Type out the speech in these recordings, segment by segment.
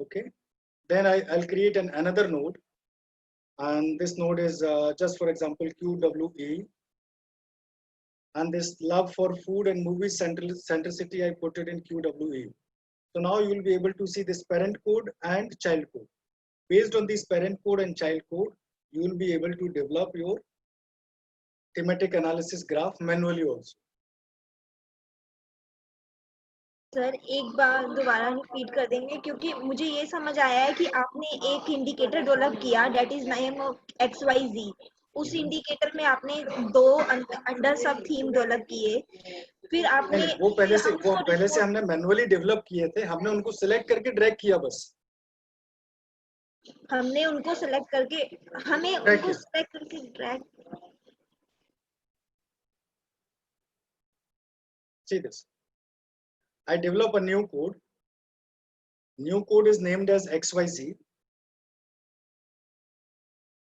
Okay. Then I'll create another node, and this node is just for example QWE, and this love for food and movies centricity I put it in QWE. So now you will be able to see this parent code and child code. Based on this parent code and child code, you will be able to develop your thematic analysis graph manually also. Sir एक बार दोबारा repeat कर देंगे, क्योंकि मुझे ये समझ आया है कि आपने एक इंडिकेटर डेवलप किया, दैट इज नेम XYZ। उस इंडिकेटर में आपने दो अंडर सब थीम डेवलप किए, फिर आपने वो पहले से हमने मैनुअली डेवलप किए थे, हमने उनको सिलेक्ट करके ड्रैग किया बस। हमने उनको सिलेक्ट करके drag. See this. I develop a new code. New code is named as XYZ.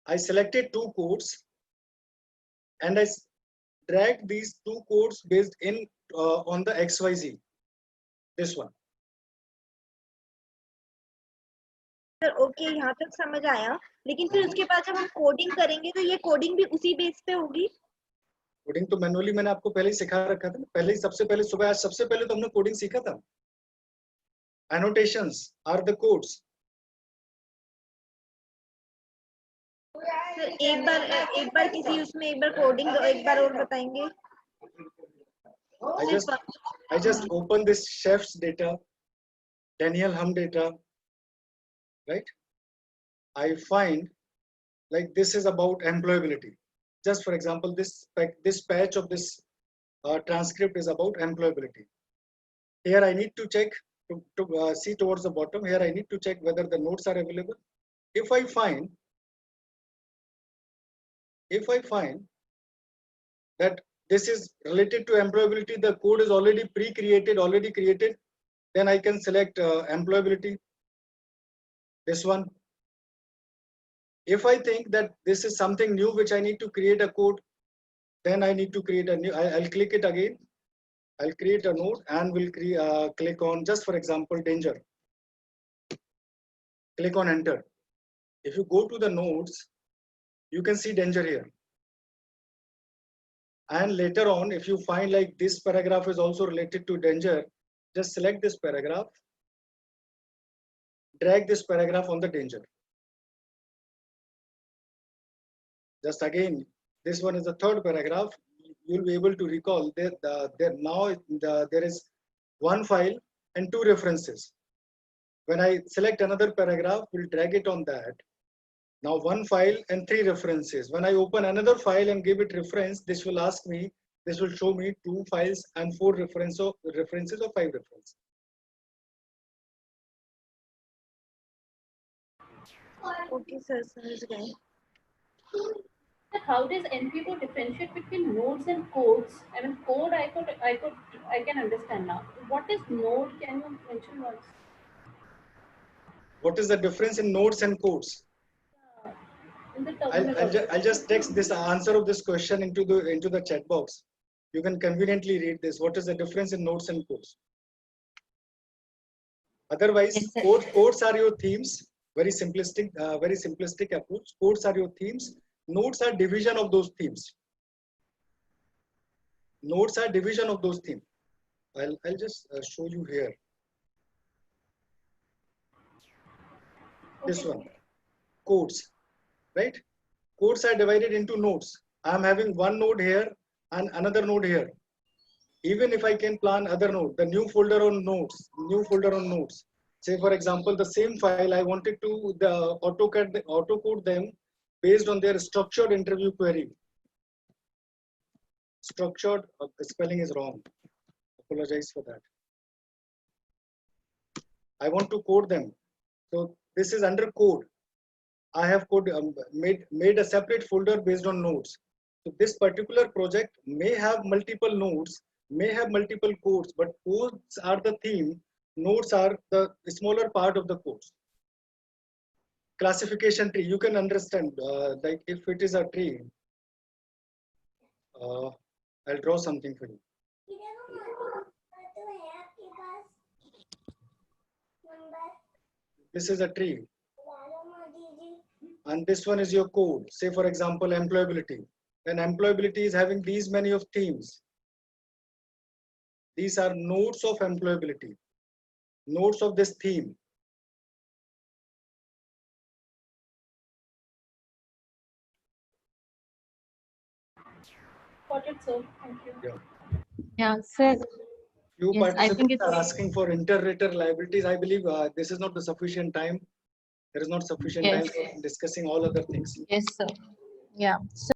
I selected two codes and I drag these two codes based in on the XYZ. This one. Sir okay, यहाँ तक समझ आया, लेकिन फिर उसके बाद जब हम कोडिंग करेंगे तो ये कोडिंग भी उसी बेस पे होगी? कोडिंग तो मैनुअली मैंने आपको पहले ही सिखा रखा था, पहले ही सबसे पहले सुबह आज सबसे पहले तो हमने कोडिंग सीखा था। Annotations are the codes. Sir एक बार किसी उसमें एक बार कोडिंग एक बार और बताएंगे? I just open this chef's data, Daniel Hum data, right? I find like this is about employability. Just for example, this patch of this transcript is about employability. Here I need to check to see towards the bottom. Here I need to check whether the nodes are available. If I find that this is related to employability, the code is already created, then I can select employability, this one. If I think that this is something new which I need to create a code, then I need to create a new, I'll click it again. I'll create a node and will click on, just for example, danger. Click on enter. If you go to the nodes, you can see danger here. And later on, if you find like this paragraph is also related to danger, just select this paragraph, drag this paragraph on the danger. Just again, this one is the third paragraph. You'll be able to recall that there is one file and two references. When I select another paragraph, we'll drag it on that. Now one file and three references. When I open another file and give it reference, this will show me two files and four references or five references. Okay, sir, समझ गए। How does NPView differentiate between nodes and codes? I mean, code I can understand now. What is node? Can you mention once? What is the difference in nodes and codes? I'll just text this answer of this question into the chat box. You can conveniently read this. What is the difference in nodes and codes? Otherwise, codes are your themes. Very simplistic approach. Codes are your themes. Nodes are division of those themes. Nodes are division of those themes. I'll just show you here. This one, codes, right? Codes are divided into nodes. I'm having one node here and another node here. Even if I can plan other node, the new folder on nodes. Say for example, the same file I wanted to auto-code them based on their structured interview query. Structured, spelling is wrong. Apologize for that. I want to code them. So this is under code. I have made a separate folder based on nodes. So this particular project may have multiple nodes, may have multiple codes, but codes are the theme. Nodes are the smaller part of the codes. Classification tree, you can understand, like if it is a tree, I'll draw something for you. this is a tree. And this one is your code. Say, for example, employability. When employability is having these many of themes, these are nodes of employability, nodes of this theme. Got it, sir. Thank you. Yeah. Yeah, sir. Few Yes, I think participants are it's asking for inter-rater liabilities. I believe this is not the sufficient time. There is not sufficient time yes, for discussing all other things. yes, sir. Yeah.